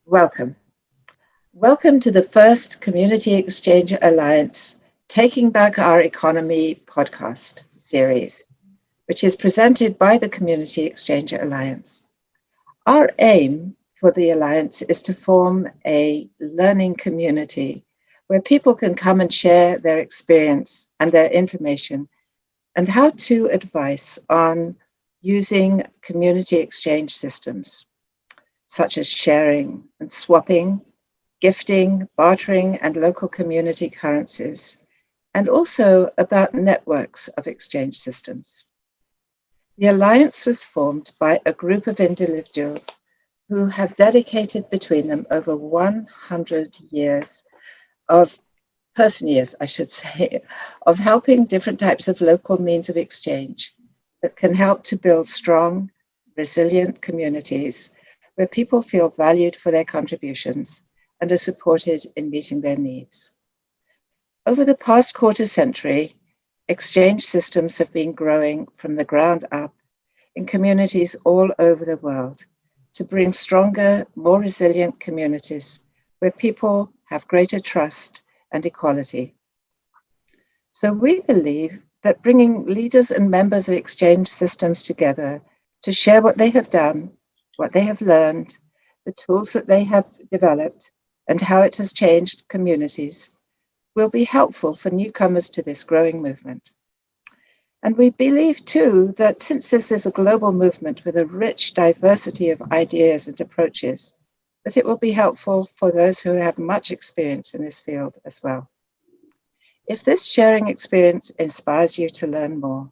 Welcome. Welcome to the first Community Exchange Alliance Taking Back Our Economy podcast series, which is presented by the Community Exchange Alliance. Our aim for the Alliance is to form a learning community where people can come and share their experience and their information and how-to advice on using community exchange systems, such as sharing and swapping, gifting, bartering, and local community currencies, and also about networks of exchange systems. The Alliance was formed by a group of individuals who have dedicated between them over 100 years of person years, I should say, of helping different types of local means of exchange that can help to build strong, resilient communities where people feel valued for their contributions and are supported in meeting their needs. Over the past quarter century, exchange systems have been growing from the ground up in communities all over the world to bring stronger, more resilient communities where people have greater trust and equality. So we believe that bringing leaders and members of exchange systems together to share what they have done, what they have learned, the tools that they have developed, and how it has changed communities will be helpful for newcomers to this growing movement. And we believe too that since this is a global movement with a rich diversity of ideas and approaches, that it will be helpful for those who have much experience in this field as well. If this sharing experience inspires you to learn more,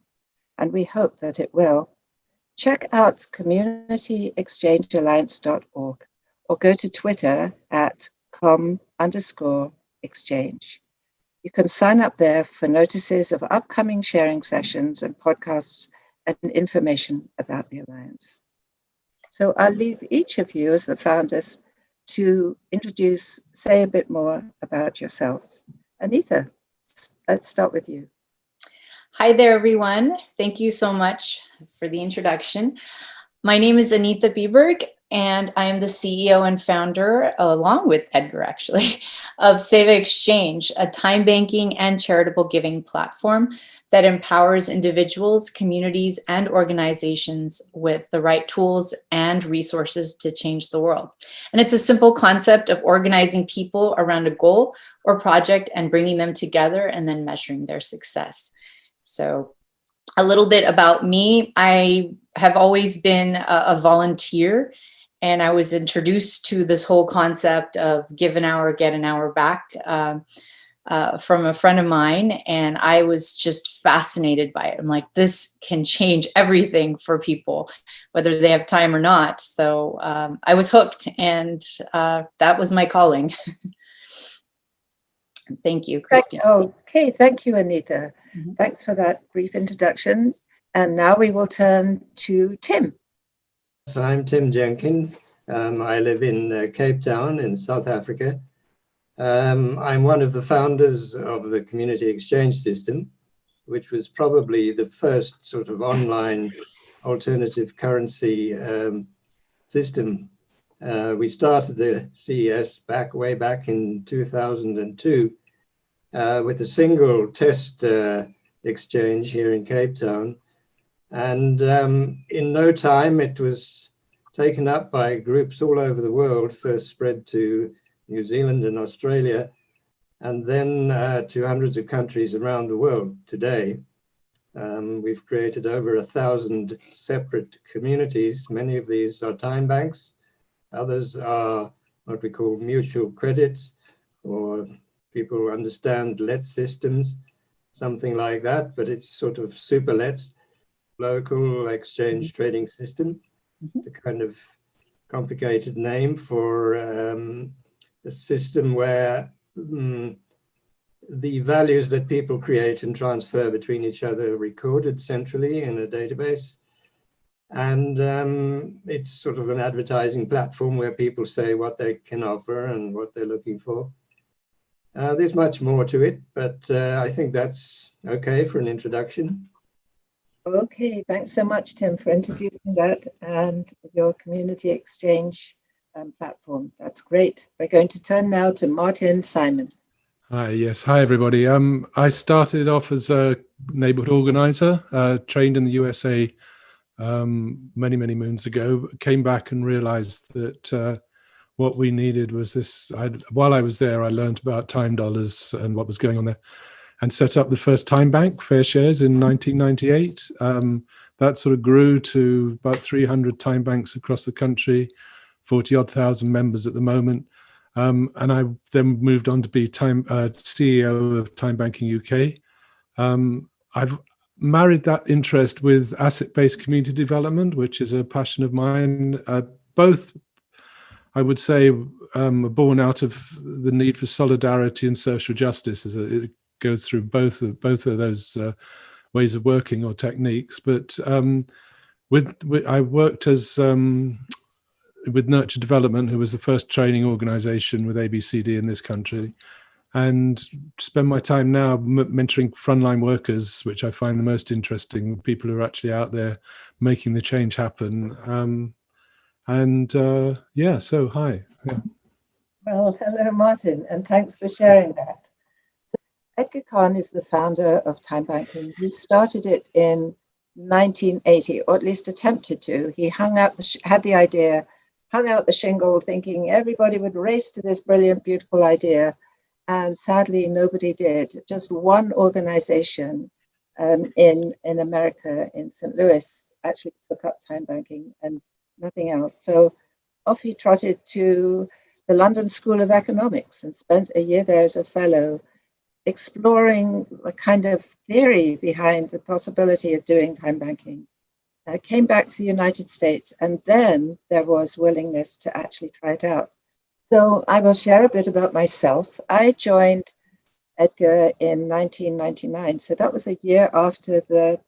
and we hope that it will, check out communityexchangealliance.org or go to Twitter at com_exchange. You can sign up there for notices of upcoming sharing sessions and podcasts and information about the Alliance. So I'll leave each of you as the founders to say a bit more about yourselves. Anita, let's start with you. Hi there, everyone. Thank you so much for the introduction. My name is Anitha Beberg, and I am the CEO and founder, along with Edgar actually, of CEA Exchange, a time banking and charitable giving platform that empowers individuals, communities, and organizations with the right tools and resources to change the world. And it's a simple concept of organizing people around a goal or project and bringing them together and then measuring their success. So a little bit about me. I have always been a volunteer, and I was introduced to this whole concept of give an hour, get an hour back from a friend of mine, and I was just fascinated by it. I'm like, this can change everything for people, whether they have time or not. So I was hooked, and that was my calling. Thank you, Christine. Okay, thank you, Anita. Mm-hmm. Thanks for that brief introduction. And now we will turn to Tim. So I'm Tim Jenkin. I live in Cape Town in South Africa. I'm one of the founders of the Community Exchange System, which was probably the first sort of online alternative currency system. We started the CES way back in 2002 with a single test exchange here in Cape Town. And in no time, it was taken up by groups all over the world, first spread to New Zealand and Australia, and then to hundreds of countries around the world today. We've created over 1,000 separate communities. Many of these are time banks. Others are what we call mutual credits, or people who understand let systems, something like that, but it's sort of super lets, local exchange trading system. It's a kind of complicated name for a system where the values that people create and transfer between each other are recorded centrally in a database. And it's sort of an advertising platform where people say what they can offer and what they're looking for. There's much more to it, but I think that's okay for an introduction. Okay, thanks so much, Tim, for introducing that and your community exchange platform. That's great. We're going to turn now to Martin Simon. Hi, yes. Hi, everybody. I started off as a neighborhood organizer, trained in the USA many, many moons ago. Came back and realized that what we needed was this. While I was there, I learned about time dollars and what was going on there, and set up the first time bank, Fair Shares, in 1998. That sort of grew to about 300 time banks across the country, 40-odd thousand members at the moment. And I then moved on to be CEO of Time Banking UK. I've married that interest with asset-based community development, which is a passion of mine. Both, I would say, are born out of the need for solidarity and social justice. It goes through both of those ways of working or techniques. But I worked as with Nurture Development, who was the first training organization with ABCD in this country, and spend my time now mentoring frontline workers, which I find the most interesting, people who are actually out there making the change happen. Yeah, so hi. Yeah. Well, hello, Martin, and thanks for sharing that. So Edgar Cahn is the founder of Time Banking. He started it in 1980, or at least attempted to. He had the idea, hung out the shingle thinking everybody would race to this brilliant, beautiful idea. And sadly, nobody did. Just one organization in America, in St. Louis, actually took up time banking and nothing else. So off he trotted to the London School of Economics and spent a year there as a fellow, exploring the kind of theory behind the possibility of doing time banking. Came back to the United States, and then there was willingness to actually try it out. So I will share a bit about myself. I joined Edgar in 1999. So that was a year after the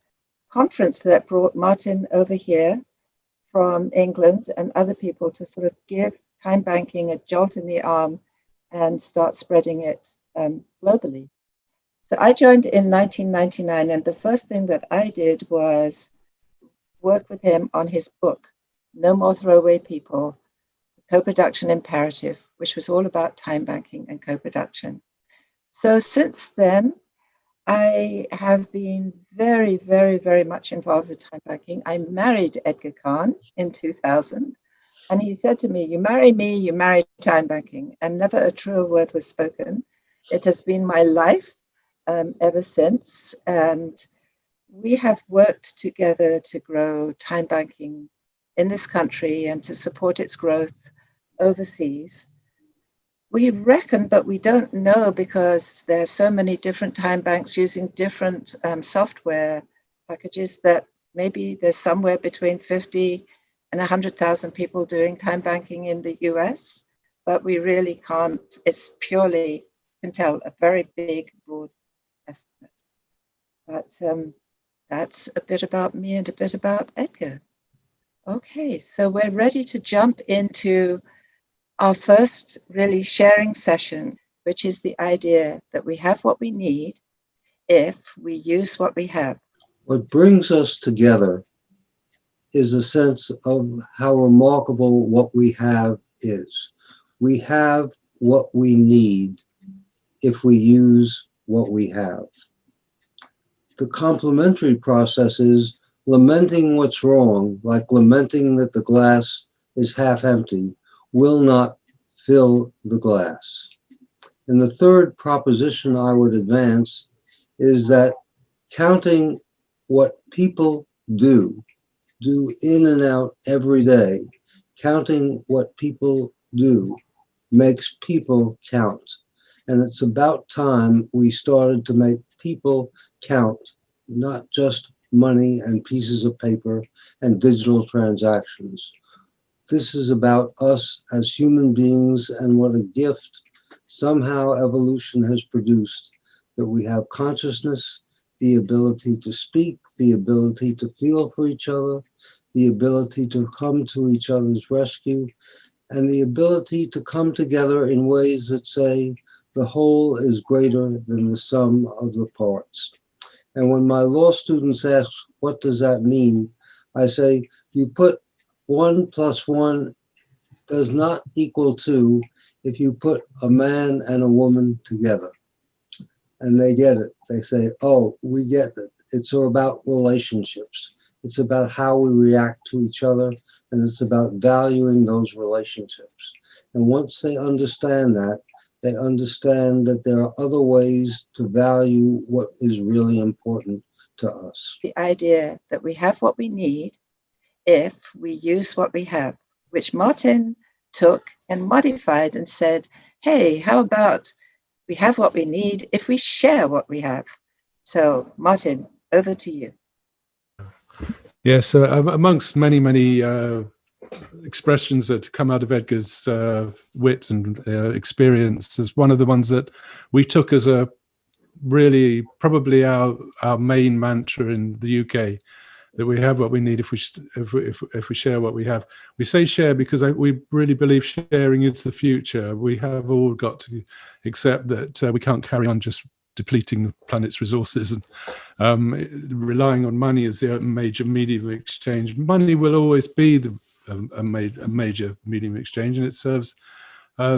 conference that brought Martin over here from England and other people to sort of give time banking a jolt in the arm and start spreading it globally. So I joined in 1999, and the first thing that I did was work with him on his book, No More Throwaway People, Co-Production Imperative, which was all about time banking and co-production. So since then, I have been very, very, very much involved with time banking. I married Edgar Cahn in 2000, and he said to me, "You marry me, you marry time banking," and never a truer word was spoken. It has been my life ever since, and we have worked together to grow time banking in this country and to support its growth overseas. We reckon, but we don't know, because there are so many different time banks using different software packages, that maybe there's somewhere between 50 and 100,000 people doing time banking in the US, but we really can't, it's purely, can tell, a very big, broad estimate. But that's a bit about me and a bit about Edgar. Okay, so we're ready to jump into our first really sharing session, which is the idea that we have what we need if we use what we have. What brings us together is a sense of how remarkable what we have is. We have what we need if we use what we have. The complementary process is lamenting what's wrong, like lamenting that the glass is half empty, will not fill the glass. And the third proposition I would advance is that counting what people do in and out every day, counting what people do makes people count. And it's about time we started to make people count, not just money and pieces of paper and digital transactions. This is about us as human beings, and what a gift somehow evolution has produced, that we have consciousness, the ability to speak, the ability to feel for each other, the ability to come to each other's rescue, and the ability to come together in ways that say the whole is greater than the sum of the parts. And when my law students ask, what does that mean? I say, you put 1 plus 1 does not equal 2 if you put a man and a woman together. And they get it. They say, oh, we get it. It's all about relationships. It's about how we react to each other, and it's about valuing those relationships. And once they understand that, they understand that there are other ways to value what is really important to us. The idea that we have what we need if we use what we have, which Martin took and modified and said, hey, how about we have what we need if we share what we have? So, Martin, over to you. Yes, amongst many expressions that come out of Edgar's wit and experience, is one of the ones that we took as a really probably our main mantra in the UK, that we have what we need if we share what we have. We say share because we really believe sharing is the future. We have all got to accept that we can't carry on just depleting the planet's resources and relying on money as the major medium of exchange. Money will always be a major medium of exchange, and it serves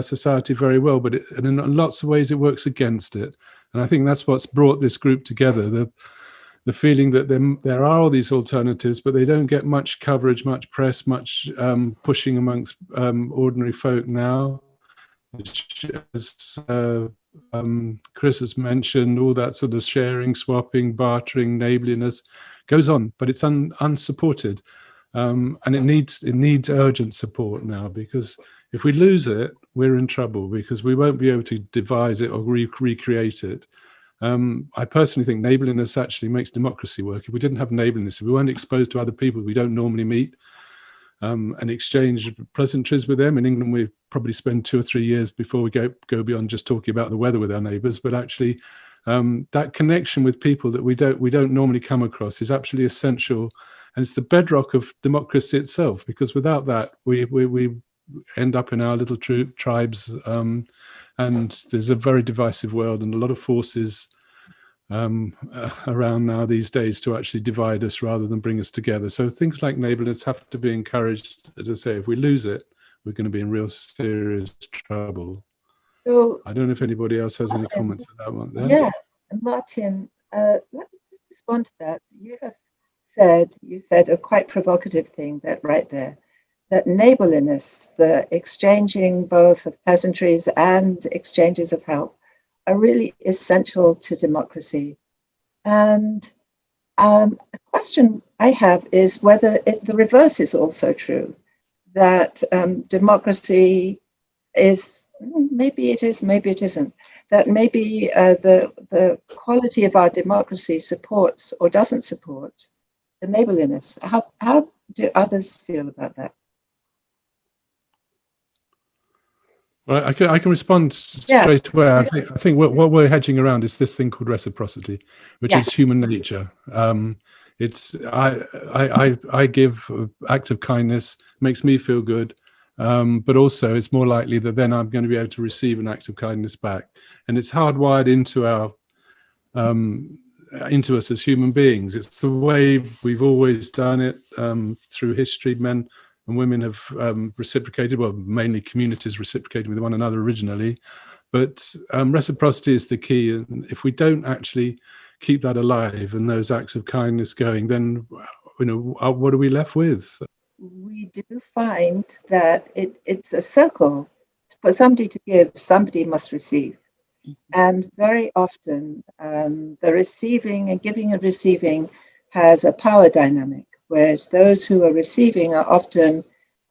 society very well, but in lots of ways it works against it. And I think that's what's brought this group together, the feeling that there are all these alternatives, but they don't get much coverage, much press, much pushing amongst ordinary folk now. As Chris has mentioned, all that sort of sharing, swapping, bartering, neighbourliness goes on, but it's unsupported, and it needs urgent support now, because if we lose it, we're in trouble, because we won't be able to devise it or recreate it. I personally think neighbourliness actually makes democracy work. If we didn't have neighbourliness, if we weren't exposed to other people we don't normally meet, and exchange pleasantries with them. In England, we probably spend 2 or 3 years before we go beyond just talking about the weather with our neighbours. But actually, that connection with people that we don't normally come across is absolutely essential, and it's the bedrock of democracy itself. Because without that, we end up in our little tribes, and there's a very divisive world and a lot of forces around now these days to actually divide us rather than bring us together. So things like neighbourliness have to be encouraged. As I say, if we lose it, we're going to be in real serious trouble. So I don't know if anybody else has any comments on that one. Yeah, Martin, let me just respond to that. You said a quite provocative thing that right there, that neighbourliness, the exchanging both of pleasantries and exchanges of help, are really essential to democracy. And a question I have is whether the reverse is also true, that democracy is, maybe it is, maybe it isn't, that maybe the quality of our democracy supports or doesn't support the neighbourliness. How do others feel about that? Well, I can respond straight away. I think what we're hedging around is this thing called reciprocity, which is human nature. It's I give an act of kindness, makes me feel good, but also it's more likely that then I'm going to be able to receive an act of kindness back, and it's hardwired into us as human beings. It's the way we've always done it through history. Men and women have reciprocated, well, mainly communities reciprocated with one another originally, but reciprocity is the key. And if we don't actually keep that alive and those acts of kindness going, then what are we left with? We do find that it's a circle. For somebody to give, somebody must receive. And very often the receiving and giving and receiving has a power dynamic, whereas those who are receiving are often,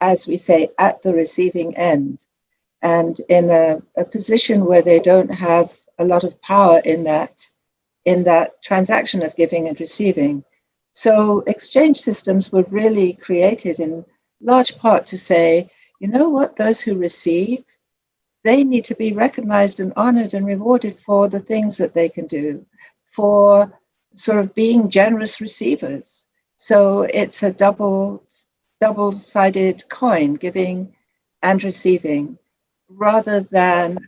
as we say, at the receiving end, and in a position where they don't have a lot of power in that transaction of giving and receiving. So exchange systems were really created in large part to say, you know what, those who receive, they need to be recognized and honored and rewarded for the things that they can do, for sort of being generous receivers. So it's a double-sided coin, giving and receiving, rather than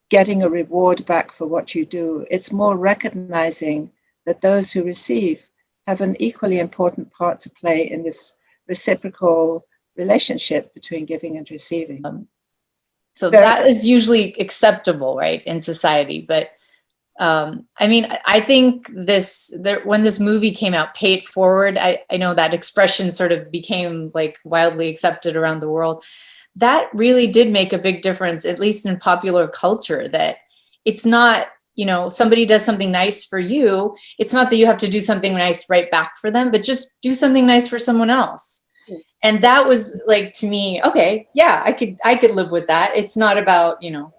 getting a reward back for what you do. It's more recognizing that those who receive have an equally important part to play in this reciprocal relationship between giving and receiving. So that is usually acceptable, right, in society. But I mean, I think when this movie came out, Pay It Forward, I know that expression sort of became like wildly accepted around the world. That really did make a big difference, at least in popular culture, that it's not, you know, somebody does something nice for you. It's not that you have to do something nice right back for them, but just do something nice for someone else. And that was like, to me, okay, yeah, I could live with that. It's not about, you know,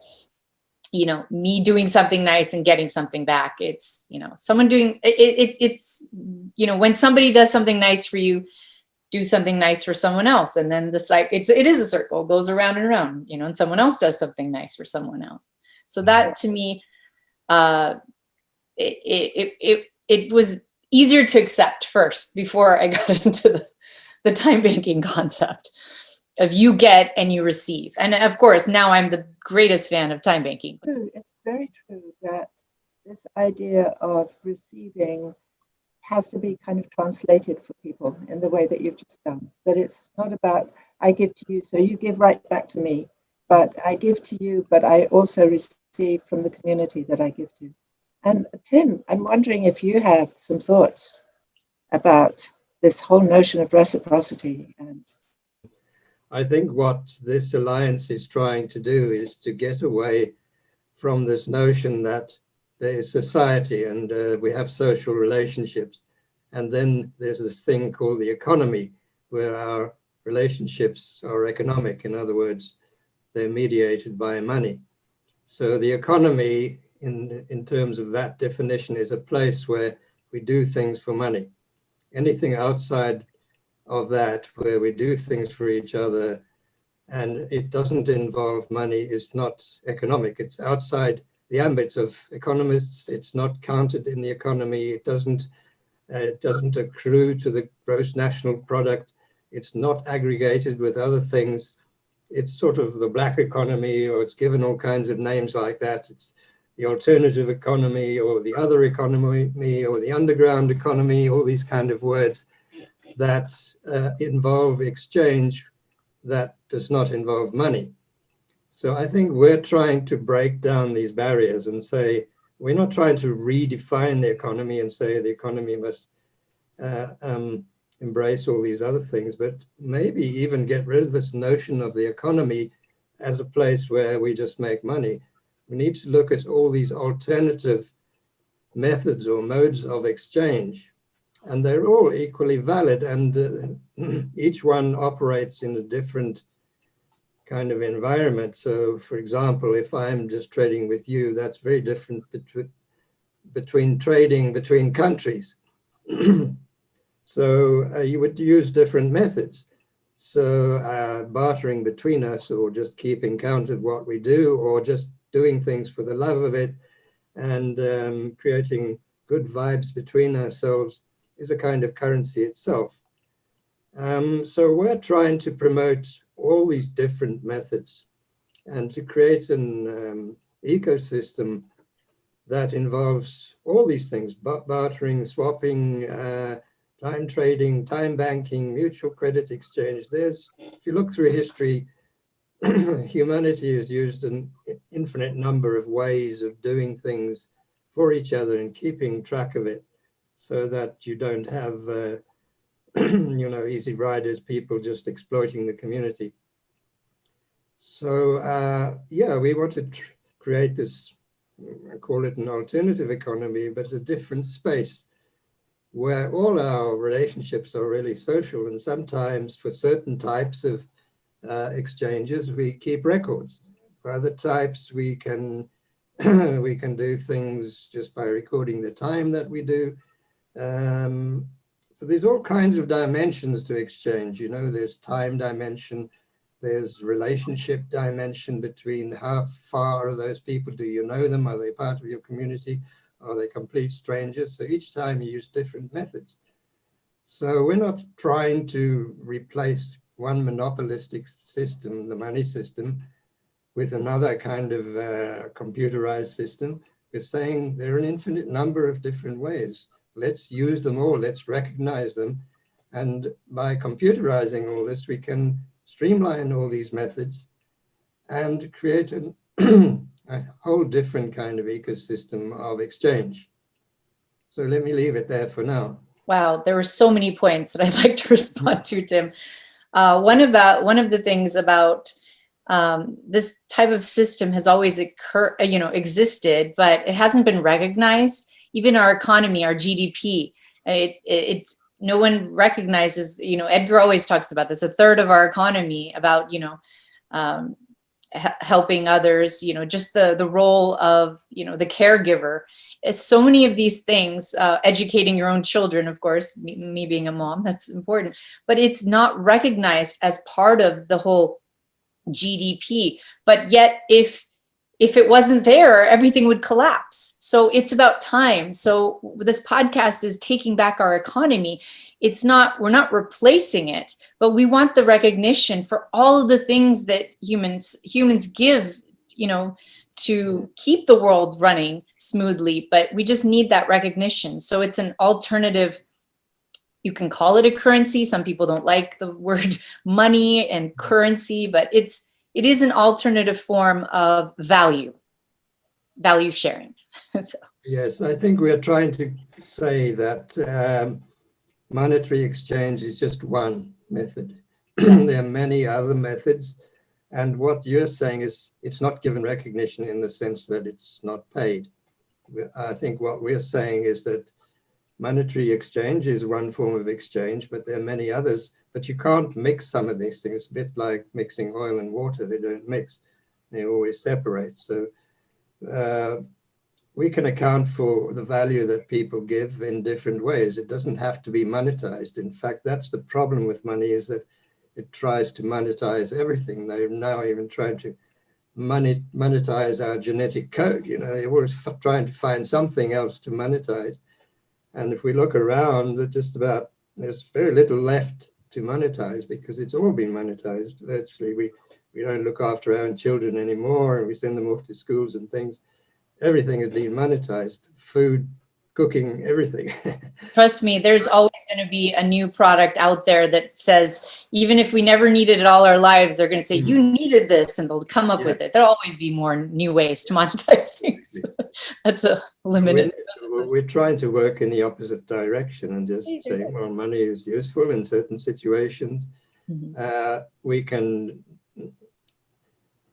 me doing something nice and getting something back. It's, you know, someone doing it's, you know, when somebody does something nice for you, do something nice for someone else. And then the cycle, it is a circle, goes around and around, you know, and someone else does something nice for someone else. So that, to me, it was easier to accept first before I got into the time banking concept of you get and you receive. And of course, now I'm the greatest fan of time banking. It's very true that this idea of receiving has to be kind of translated for people in the way that you've just done. That it's not about, I give to you, so you give right back to me, but I give to you, but I also receive from the community that I give to. And Tim, I'm wondering if you have some thoughts about this whole notion of reciprocity. And I think what this alliance is trying to do is to get away from this notion that there is society and we have social relationships. And then there's this thing called the economy, where our relationships are economic. In other words, they're mediated by money. So the economy, in terms of that definition, is a place where we do things for money. Anything outside of that, where we do things for each other and it doesn't involve money, is not economic. It's outside the ambit of economists. It's not counted in the economy. It doesn't accrue to the gross national product. It's not aggregated with other things. It's sort of the black economy, or it's given all kinds of names like that. It's the alternative economy, or the other economy, or the underground economy, all these kind of words that involve exchange that does not involve money. So I think we're trying to break down these barriers and say, we're not trying to redefine the economy and say the economy must embrace all these other things, but maybe even get rid of this notion of the economy as a place where we just make money. We need to look at all these alternative methods or modes of exchange, and they're all equally valid, and each one operates in a different kind of environment. So, for example, if I'm just trading with you, that's very different between trading between countries. So you would use different methods. So bartering between us, or just keeping count of what we do, or just doing things for the love of it, and creating good vibes between ourselves, is a kind of currency itself. So we're trying to promote all these different methods and to create an ecosystem that involves all these things: bartering, swapping, time trading, time banking, mutual credit exchange. If you look through history, humanity has used an infinite number of ways of doing things for each other and keeping track of it, so that you don't have easy riders, people just exploiting the community. So we want to create this, I call it an alternative economy, but it's a different space where all our relationships are really social, and sometimes for certain types of exchanges we keep records. For other types we can we can do things just by recording the time that we do. So there's all kinds of dimensions to exchange. There's time dimension, there's relationship dimension between how far are those people, do you know them, are they part of your community, are they complete strangers? So each time you use different methods. So we're not trying to replace one monopolistic system, the money system, with another kind of computerized system. We're saying there are an infinite number of different ways. Let's use them all, let's recognize them. And by computerizing all this, we can streamline all these methods and create a whole different kind of ecosystem of exchange. So let me leave it there for now. Wow, there were so many points that I'd like to respond to, Tim. One of the things about this type of system has always existed, but it hasn't been recognized. Even our economy, our GDP, it's no one recognizes. Edgar always talks about this. A third of our economy, about helping others. Just the role of the caregiver. So many of these things, educating your own children, of course, me being a mom, that's important, but it's not recognized as part of the whole GDP. But yet, if it wasn't there, everything would collapse. So it's about time. So this podcast is taking back our economy. We're not replacing it, but we want the recognition for all of the things that humans give, to keep the world running smoothly, but we just need that recognition. So it's an alternative. You can call it a currency. Some people don't like the word money and currency, but it is an alternative form of value sharing. So. Yes, I think we're trying to say that monetary exchange is just one method. There are many other methods. And what you're saying is it's not given recognition in the sense that it's not paid. I think what we're saying is that monetary exchange is one form of exchange, but there are many others. But you can't mix some of these things. It's a bit like mixing oil and water. They don't mix. They always separate. So we can account for the value that people give in different ways. It doesn't have to be monetized. In fact, that's the problem with money, is that it tries to monetize everything. They're now even trying to monetize our genetic code. They're always trying to find something else to monetize. And if we look around, there's very little left to monetize, because it's all been monetized. Virtually, we don't look after our own children anymore, and we send them off to schools and things. Everything has been monetized. Food, cooking, everything. Trust me, there's always going to be a new product out there that says, even if we never needed it all our lives, they're going to say, you needed this, and they'll come up with it. There'll always be more new ways to monetize things. That's a limited. We're trying to work in the opposite direction and just say, well, money is useful in certain situations. We can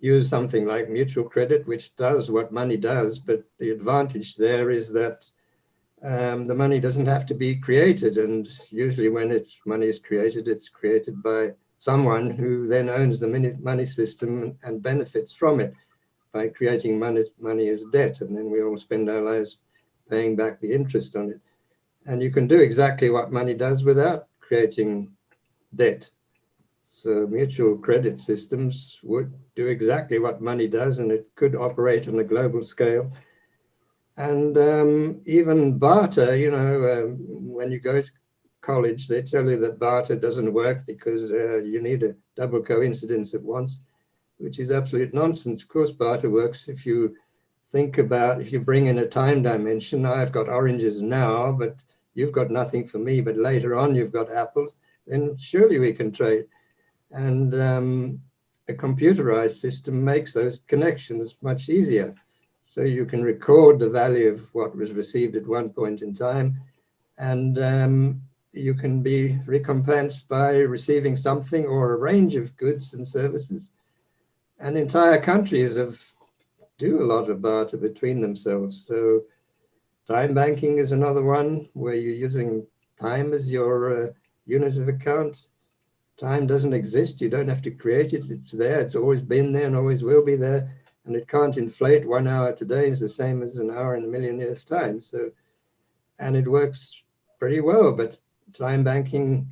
use something like mutual credit, which does what money does, but the advantage there is that the money doesn't have to be created, and usually when money is created, it's created by someone who then owns the money system and benefits from it by creating money as debt, and then we all spend our lives paying back the interest on it. And you can do exactly what money does without creating debt. So mutual credit systems would do exactly what money does, and it could operate on a global scale. And even barter, when you go to college, they tell you that barter doesn't work because you need a double coincidence at once, which is absolute nonsense. Of course, barter works if you think about, if you bring in a time dimension. I've got oranges now, but you've got nothing for me, but later on you've got apples, then surely we can trade. And a computerized system makes those connections much easier. So you can record the value of what was received at one point in time, and you can be recompensed by receiving something or a range of goods and services. And entire countries do a lot of barter between themselves. So time banking is another one where you're using time as your unit of account. Time doesn't exist. You don't have to create it. It's there. It's always been there and always will be there. And it can't inflate. 1 hour today is the same as an hour in a million years' time. So, and it works pretty well. But time banking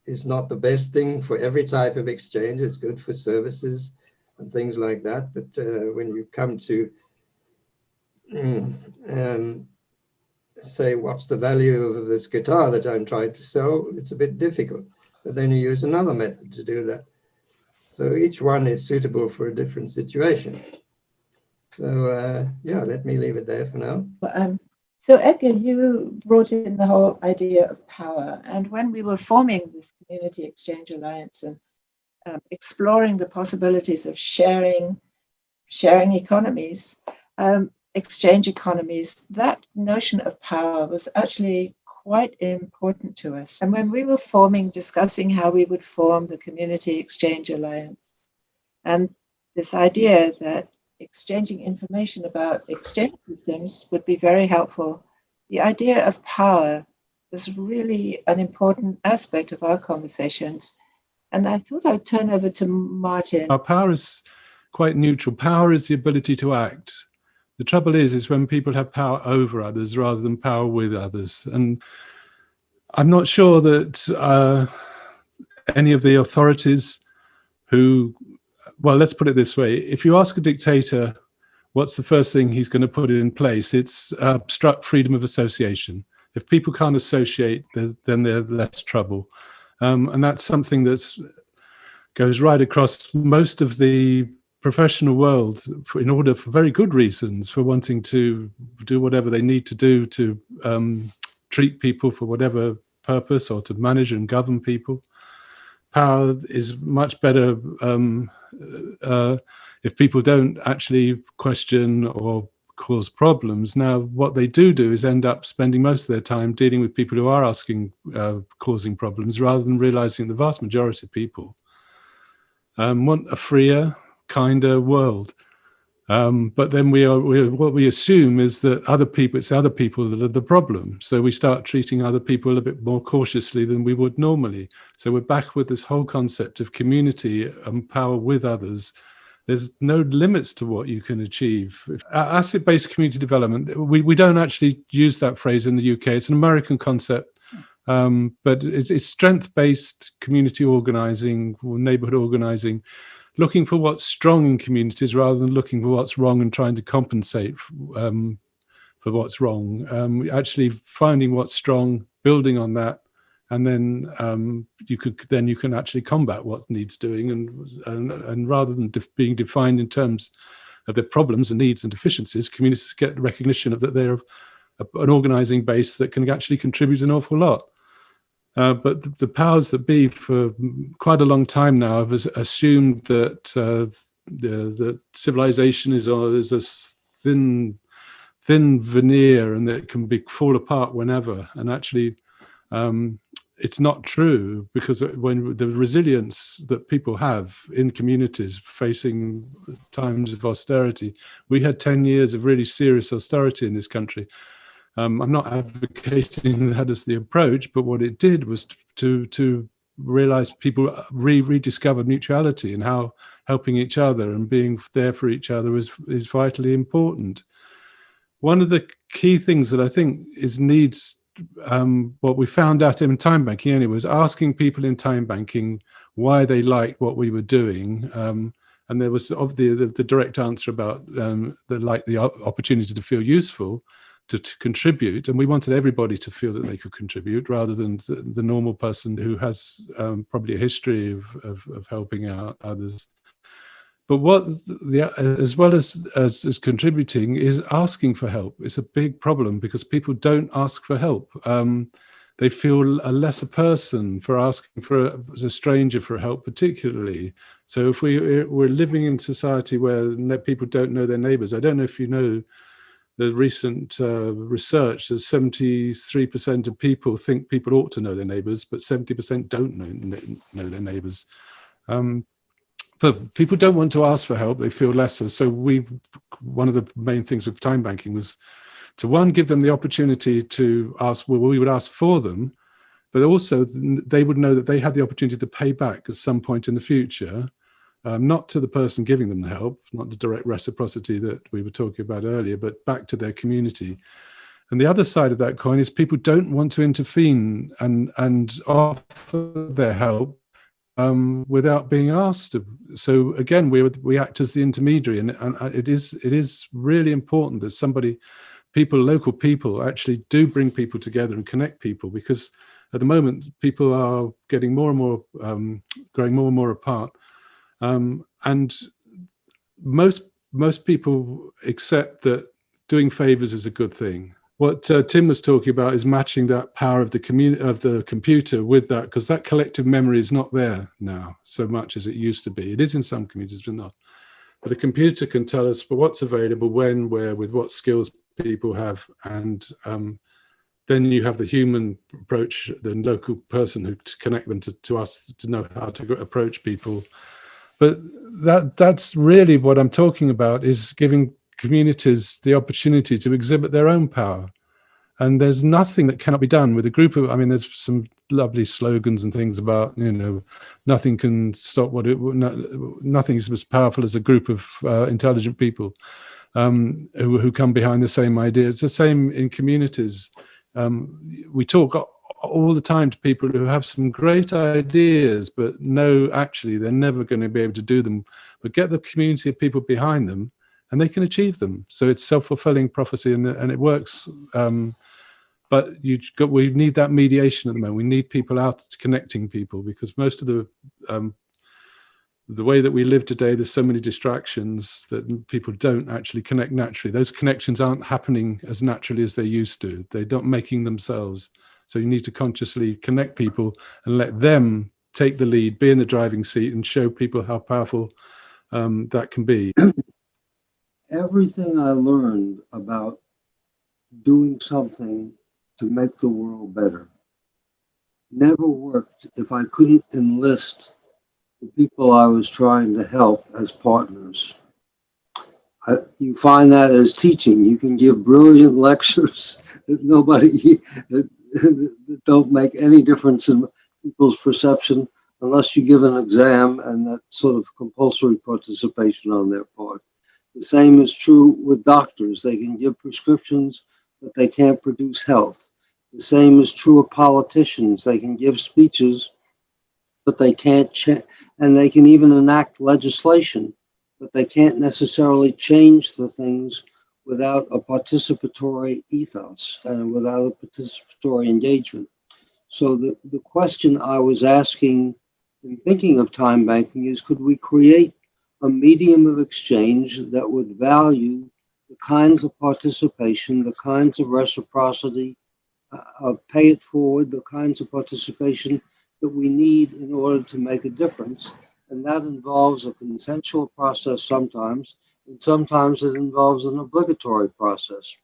is not the best thing for every type of exchange. It's good for services and things like that. But when you come to say, what's the value of this guitar that I'm trying to sell, it's a bit difficult. But then you use another method to do that. So each one is suitable for a different situation. So yeah, let me leave it there for now. So Edgar, you brought in the whole idea of power, and when we were forming this Community Exchange Alliance and exploring the possibilities of sharing economies, exchange economies, that notion of power was actually quite important to us. And when we were discussing how we would form the Community Exchange Alliance, and this idea that exchanging information about exchange systems would be very helpful, the idea of power was really an important aspect of our conversations. And I thought I'd turn over to Martin. Our power is quite neutral. Power is the ability to act. The trouble is when people have power over others rather than power with others. And I'm not sure that any of the authorities who, well, let's put it this way. If you ask a dictator what's the first thing he's going to put in place, it's obstruct freedom of association. If people can't associate, then there's less trouble. And that's something that goes right across most of the professional world in order, for very good reasons, for wanting to do whatever they need to do to treat people for whatever purpose or to manage and govern people. Power is much better if people don't actually question or cause problems. Now, what they do is end up spending most of their time dealing with people who are causing problems, rather than realizing the vast majority of people want a freer, kinder world. But then what we assume is that it's other people that are the problem. So we start treating other people a bit more cautiously than we would normally. So we're back with this whole concept of community and power with others. There's no limits to what you can achieve. Asset-based community development, we don't actually use that phrase in the UK. It's an American concept, but it's strength-based community organizing or neighborhood organizing, looking for what's strong in communities rather than looking for what's wrong and trying to compensate for what's wrong. Actually finding what's strong, building on that, and then you can actually combat what needs doing, and rather than being defined in terms of their problems and needs and deficiencies, communities get recognition of that they're an organizing base that can actually contribute an awful lot. But the powers that be for quite a long time now have assumed that the civilization is a thin veneer and that it can fall apart whenever. And actually, it's not true, because when the resilience that people have in communities facing times of austerity, we had 10 years of really serious austerity in this country. I'm not advocating that as the approach, but what it did was to realize people rediscovered mutuality and how helping each other and being there for each other is vitally important. One of the key things that I think needs what we found out in time banking anyway was asking people in time banking why they liked what we were doing. And there was the direct answer about they liked the opportunity to feel useful, to contribute, and we wanted everybody to feel that they could contribute rather than the normal person who has probably a history of helping out others. But as well as contributing is asking for help. It's a big problem because people don't ask for help. They feel a lesser person for asking for a stranger for help, particularly. So if we're living in society where people don't know their neighbors, I don't know if you know the recent research, that 73% of people think people ought to know their neighbors, but 70% don't know their neighbors. But people don't want to ask for help, they feel lesser. So one of the main things with time banking was to, give them the opportunity to ask, well, we would ask for them, but also they would know that they had the opportunity to pay back at some point in the future, not to the person giving them the help, not the direct reciprocity that we were talking about earlier, but back to their community. And the other side of that coin is people don't want to intervene and offer their help without being asked. So again, we act as the intermediary, and it is really important that local people actually do bring people together and connect people, because at the moment people are getting more and more growing more and more apart, and most most people accept that doing favors is a good thing. What Tim was talking about is matching that power of the computer with that, because that collective memory is not there now so much as it used to be. It is in some communities, but not. But the computer can tell us what's available, when, where, with what skills people have, and then you have the human approach, the local person who to connect them to us to know how to approach people. But that's really what I'm talking about, is giving communities the opportunity to exhibit their own power. And there's nothing that cannot be done with a group of, I mean, there's some lovely slogans and things about, you know, nothing can stop nothing is as powerful as a group of intelligent people who come behind the same idea. It's the same in communities. We talk all the time to people who have some great ideas, but no, actually, they're never going to be able to do them. But get the community of people behind them, and they can achieve them. So it's self-fulfilling prophecy, and it works. But we need that mediation at the moment. We need people out connecting people, because most of the way that we live today, there's so many distractions that people don't actually connect naturally. Those connections aren't happening as naturally as they used to. They're not making themselves. So you need to consciously connect people and let them take the lead, be in the driving seat, and show people how powerful that can be. Everything I learned about doing something to make the world better never worked if I couldn't enlist the people I was trying to help as partners. You find that as teaching. You can give brilliant lectures that that don't make any difference in people's perception unless you give an exam and that sort of compulsory participation on their part. The same is true with doctors. They can give prescriptions, but they can't produce health. The same is true of politicians. They can give speeches, but they can't change, and they can even enact legislation, but they can't necessarily change the things without a participatory ethos and without a participatory engagement. So the question I was asking in thinking of time banking is, could we create a medium of exchange that would value the kinds of participation, the kinds of reciprocity, pay it forward, the kinds of participation that we need in order to make a difference? And that involves a consensual process sometimes, and sometimes it involves an obligatory process.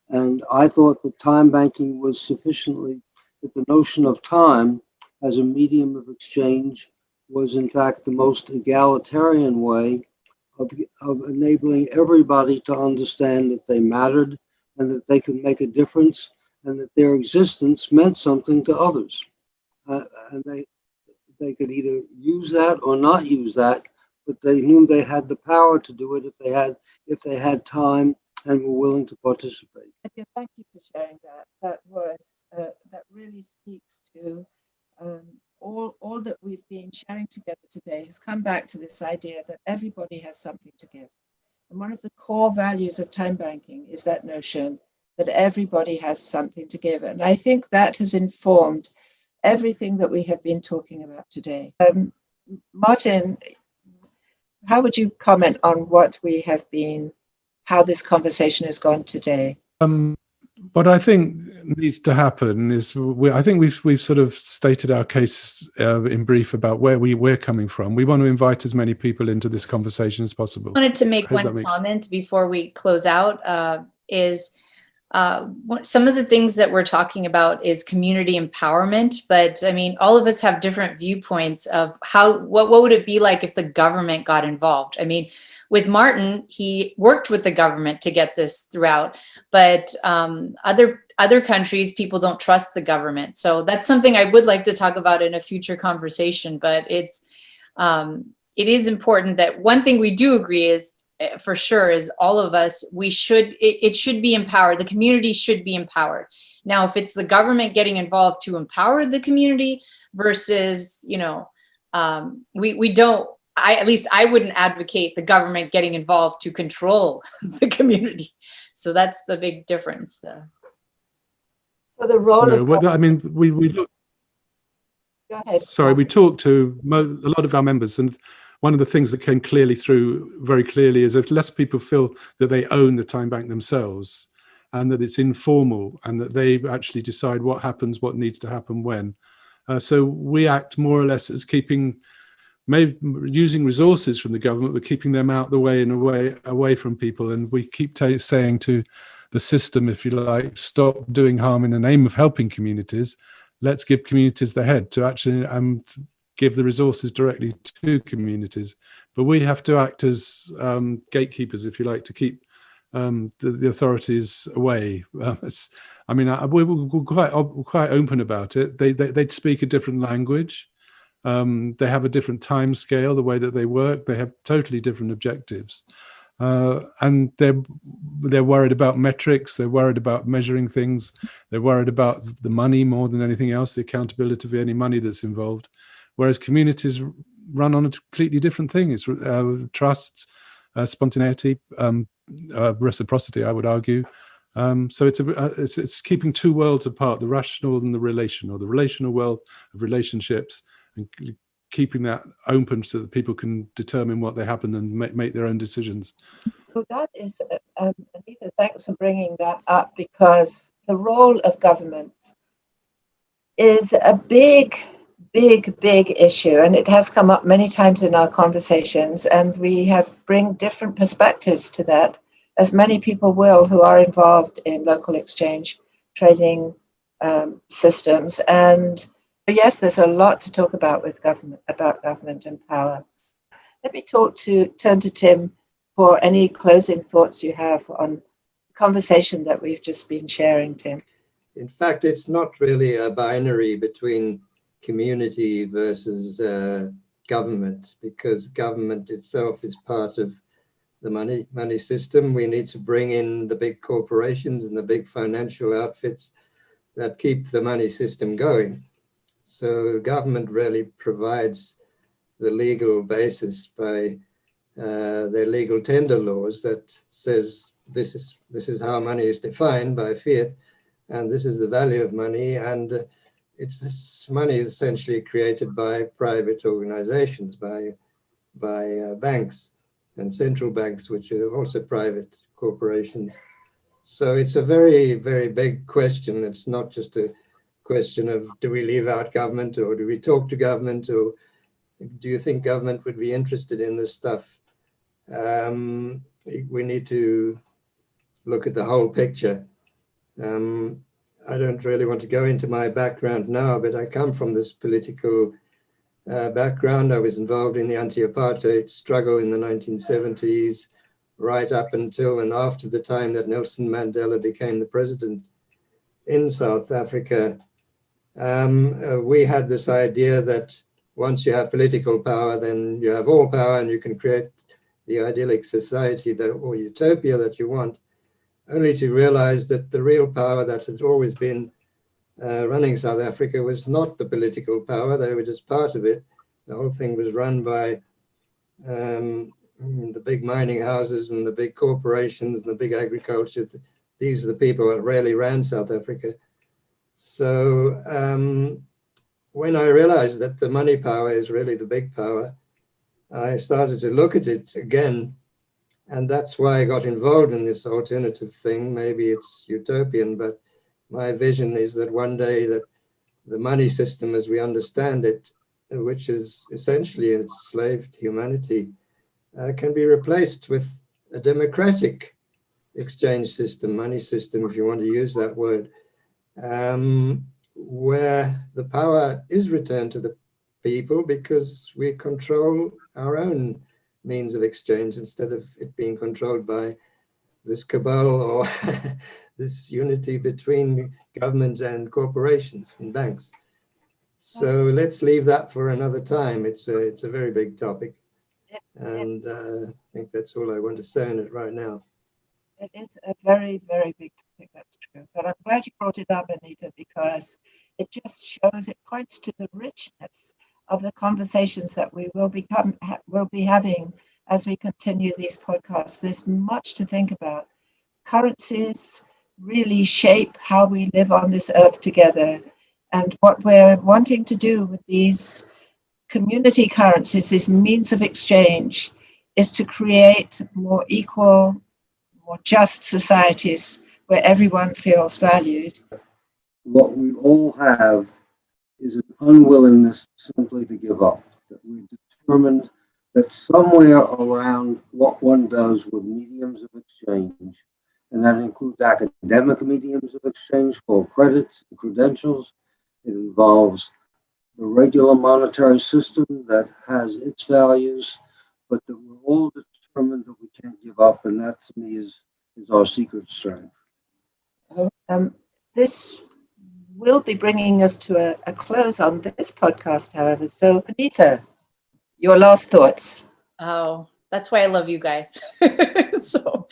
And I thought that time banking was sufficiently, that the notion of time as a medium of exchange was in fact the most egalitarian way of enabling everybody to understand that they mattered and that they could make a difference and that their existence meant something to others. And they could either use that or not use that, but they knew they had the power to do it if they had time and were willing to participate. Thank you for sharing that. That really speaks to all that we've been sharing together today has come back to this idea that everybody has something to give. And one of the core values of time banking is that notion that everybody has something to give. And I think that has informed everything that we have been talking about today. Martin, how would you comment on how this conversation has gone today? What I think needs to happen is, I think we've sort of stated our case in brief about where we're coming from. We want to invite as many people into this conversation as possible. I wanted to make one comment before we close out. Some of the things that we're talking about is community empowerment, but I mean, all of us have different viewpoints of what would it be like if the government got involved. I mean, with Martin, he worked with the government to get this throughout, but other countries, people don't trust the government. So that's something I would like to talk about in a future conversation, but it is important that one thing we do agree is, for sure, is all of us, it should be empowered. The community should be empowered. Now, if it's the government getting involved to empower the community versus, at least I wouldn't advocate the government getting involved to control the community. So that's the big difference. So the role of... I mean, we look... Go ahead. Sorry, we talked to a lot of our members, and one of the things that came very clearly is if less people feel that they own the time bank themselves, and that it's informal, and that they actually decide what happens, what needs to happen when. So we act more or less as using resources from the government, but keeping them out the way and away from people. And we keep saying to the system, if you like, stop doing harm in the name of helping communities. Let's give communities the head to actually give the resources directly to communities. But we have to act as gatekeepers, if you like, to keep the authorities away. We're quite open about it. They speak a different language. They have a different time scale, the way that they work. They have totally different objectives. And they're worried about metrics. They're worried about measuring things. They're worried about the money more than anything else, the accountability of any money that's involved. Whereas communities run on a completely different thing. It's trust, spontaneity, reciprocity, I would argue. So it's keeping two worlds apart, the rational and the relational world of relationships, and keeping that open so that people can determine what they happen and make their own decisions. Well, that is, Anita, thanks for bringing that up, because the role of government is a big issue, and it has come up many times in our conversations, and we bring different perspectives to that, as many people will who are involved in local exchange trading systems. And yes, there's a lot to talk about with government and power. Let me turn to Tim for any closing thoughts you have on the conversation that we've just been sharing, Tim. In fact, it's not really a binary between community versus government, because government itself is part of the money system. We need to bring in the big corporations and the big financial outfits that keep the money system going. So government really provides the legal basis by their legal tender laws that says this is how money is defined by fiat, and this is the value of money, and this money is essentially created by private organizations, by banks and central banks, which are also private corporations. So it's a very, very big question. It's not just a question of do we leave out government, or do we talk to government, or do you think government would be interested in this stuff? We need to look at the whole picture. I don't really want to go into my background now, but I come from this political background. I was involved in the anti-apartheid struggle in the 1970s, right up until and after the time that Nelson Mandela became the president in South Africa. We had this idea that once you have political power, then you have all power and you can create the idyllic society or utopia that you want, only to realize that the real power that had always been running South Africa was not the political power. They were just part of it. The whole thing was run by the big mining houses and the big corporations and the big agriculture. These are the people that really ran South Africa. So when I realized that the money power is really the big power, I started to look at it again. And that's why I got involved in this alternative thing. Maybe it's utopian, but my vision is that one day that the money system as we understand it, which is essentially enslaved humanity, can be replaced with a democratic exchange system, money system, if you want to use that word, where the power is returned to the people because we control our own means of exchange instead of it being controlled by this cabal or this unity between governments and corporations and banks. So let's leave that for another time. It's a very big topic, and I think that's all I want to say on it right now. It is a very, very big topic, that's true. But I'm glad you brought it up, Anita, because it just shows, it points to the richness of the conversations that we will be having as we continue these podcasts. There's much to think about. Currencies really shape how we live on this earth together, and what we're wanting to do with these community currencies, this means of exchange, is to create more equal, more just societies where everyone feels valued. What we all have is an unwillingness simply to give up, that we determined that somewhere around what one does with mediums of exchange, and that includes academic mediums of exchange called credits and credentials. It involves the regular monetary system that has its values, but that we're all determined that we can't give up, and that to me is our secret strength. This will be bringing us to a close on this podcast, however. So, Anita, your last thoughts. Oh, that's why I love you guys. So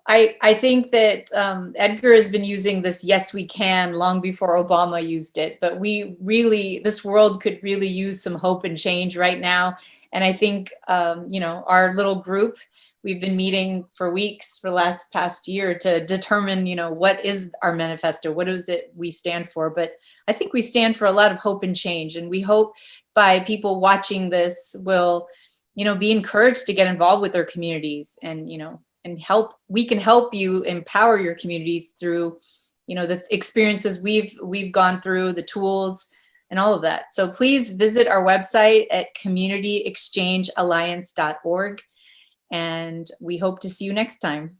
I think that Edgar has been using this "yes, we can" long before Obama used it, but this world could really use some hope and change right now. And I think, our little group, we've been meeting for weeks for the past year to determine, what is our manifesto? What is it we stand for? But I think we stand for a lot of hope and change. And we hope by people watching this will, be encouraged to get involved with their communities and, and we can help you empower your communities through, the experiences we've gone through, the tools and all of that. So please visit our website at communityexchangealliance.org. And we hope to see you next time.